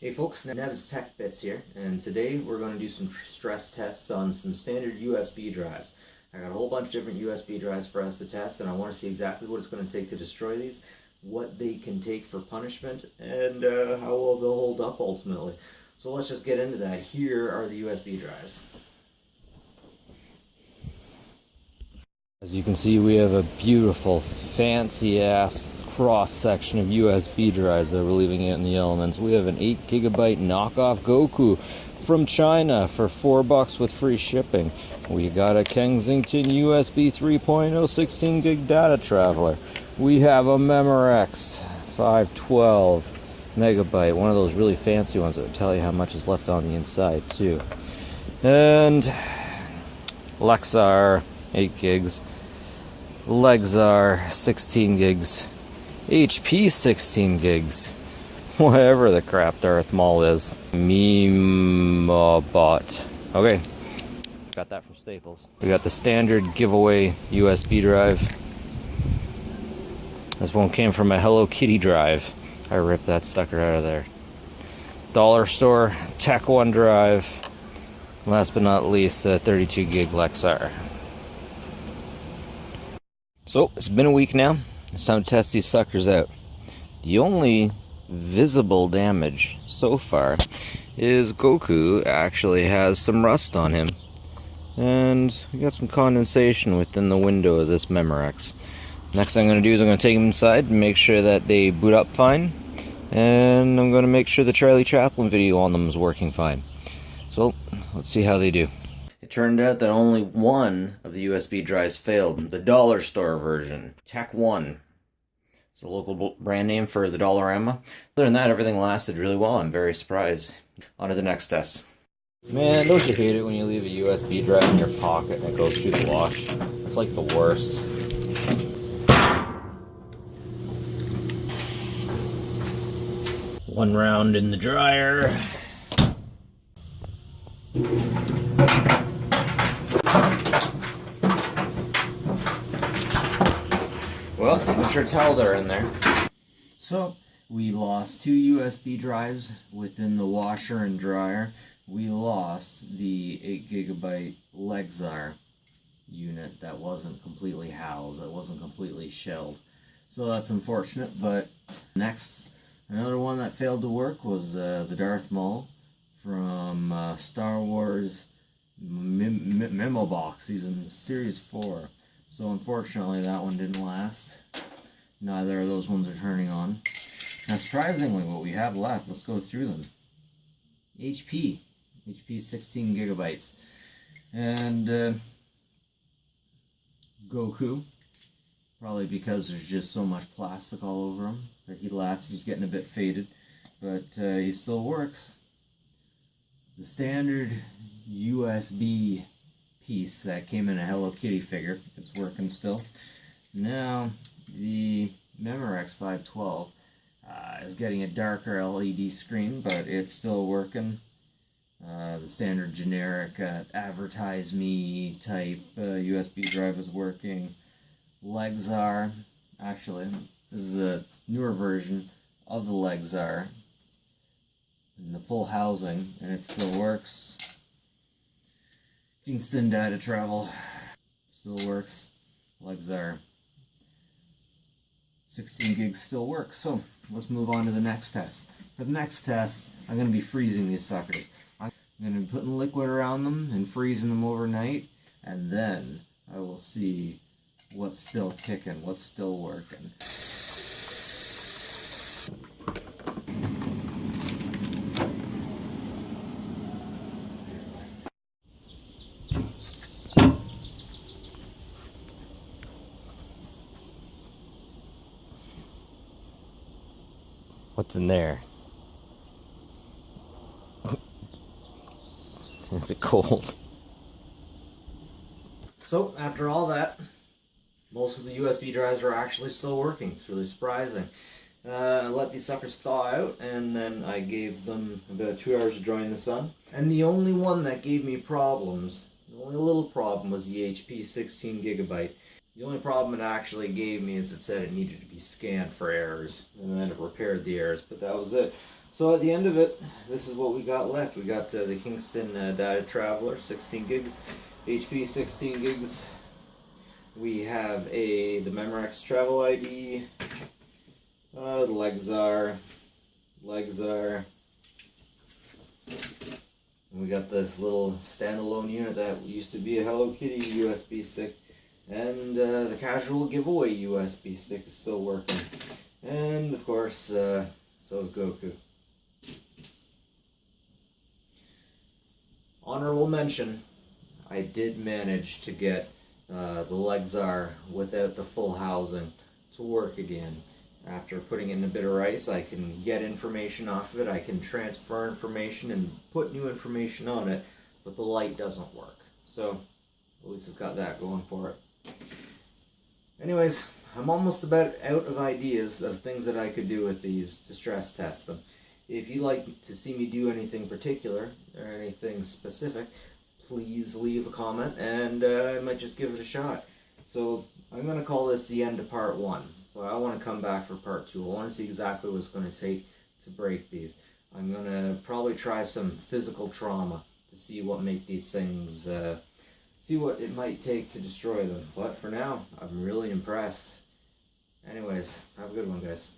Hey folks, Nev's Tech Bits here, and today we're going to do some stress tests on some standard USB drives. I got a whole bunch of different USB drives for us to test, and I want to see exactly what it's going to take to destroy these, what they can take for punishment, and how well they'll hold up ultimately. So let's just get into that. Here are the USB drives. As you can see, we have a beautiful, fancy-ass cross-section of USB drives that we're leaving out in the elements. We have an 8GB knockoff Goku from China for $4 with free shipping. We got a Kensington USB 3.0 16GB data traveler. We have a Memorex 512MB, one of those really fancy ones that will tell you how much is left on the inside too. And Lexar 8 gigs, Lexar 16 gigs, HP 16 gigs, whatever the crap Darth Maul is, minobot. Okay, got that from Staples. We got the standard giveaway USB drive. This one came from a Hello Kitty drive. I ripped that sucker out of there. Dollar store Tech One drive. Last but not least, a 32 gig Lexar. So, it's been a week now. It's time to test these suckers out. The only visible damage so far is Goku actually has some rust on him. And we got some condensation within the window of this Memorex. Next thing I'm going to do is I'm going to take them inside and make sure that they boot up fine. And I'm going to make sure the Charlie Chaplin video on them is working fine. So, let's see how they do. It turned out that only one of the USB drives failed, the dollar store version, Tech One. It's a local brand name for the Dollarama. Other than that, everything lasted really well. I'm very surprised. On to the next test. Man, don't you hate it when you leave a USB drive in your pocket and it goes through the wash? It's like the worst. One round in the dryer. Well, you can sure tell they're in there. So, we lost two USB drives within the washer and dryer. We lost the 8GB Lexar unit that wasn't completely housed, that wasn't completely shelled. So that's unfortunate, but next, another one that failed to work was the Darth Maul from Star Wars Memo Box, season Series 4. So unfortunately that one didn't last. Neither of those ones are turning on. Now surprisingly, what we have left, let's go through them. HP 16 gigabytes. And Goku, probably because there's just so much plastic all over him that he lasts. He's getting a bit faded, but he still works. The standard USB piece that came in a Hello Kitty figure, it's working still. Now the Memorex 512 is getting a darker LED screen, but it's still working. The standard generic advertise me type USB drive is working. Lexar, actually, this is a newer version of the Lexar in the full housing, and it still works. Kingston data travel still works. Lexar 16 gigs still works. So let's move on to the next test. For the next test, I'm going to be freezing these suckers. I'm going to be putting liquid around them and freezing them overnight, and then I will see what's still kicking, what's still working. What's in there? Is it cold? So, after all that, most of the USB drives are actually still working. It's really surprising. I let these suckers thaw out, and then I gave them about 2 hours to dry in the sun. And the only one that gave me problems, the only little problem, was the HP 16 gigabyte. The only problem it actually gave me is it said it needed to be scanned for errors, and then it repaired the errors, but that was it. So at the end of it, this is what we got left. We got the Kingston Data Traveler, 16 gigs, HP 16 gigs. We have the Memorex Travel ID, the Lexar. And we got this little standalone unit that used to be a Hello Kitty USB stick. And the casual giveaway USB stick is still working. And of course, so is Goku. Honorable mention, I did manage to get the Lexar without the full housing to work again. After putting it in a bit of rice, I can get information off of it, I can transfer information and put new information on it, but the light doesn't work. So, at least it's got that going for it. Anyways, I'm almost about out of ideas of things that I could do with these to stress test them. If you'd like to see me do anything particular or anything specific, please leave a comment and I might just give it a shot. So I'm going to call this the end of part 1. But I want to come back for part 2. I want to see exactly what it's going to take to break these. I'm going to probably try some physical trauma to see what make these things, see what it might take to destroy them. But for now, I'm really impressed. Anyways, have a good one, guys.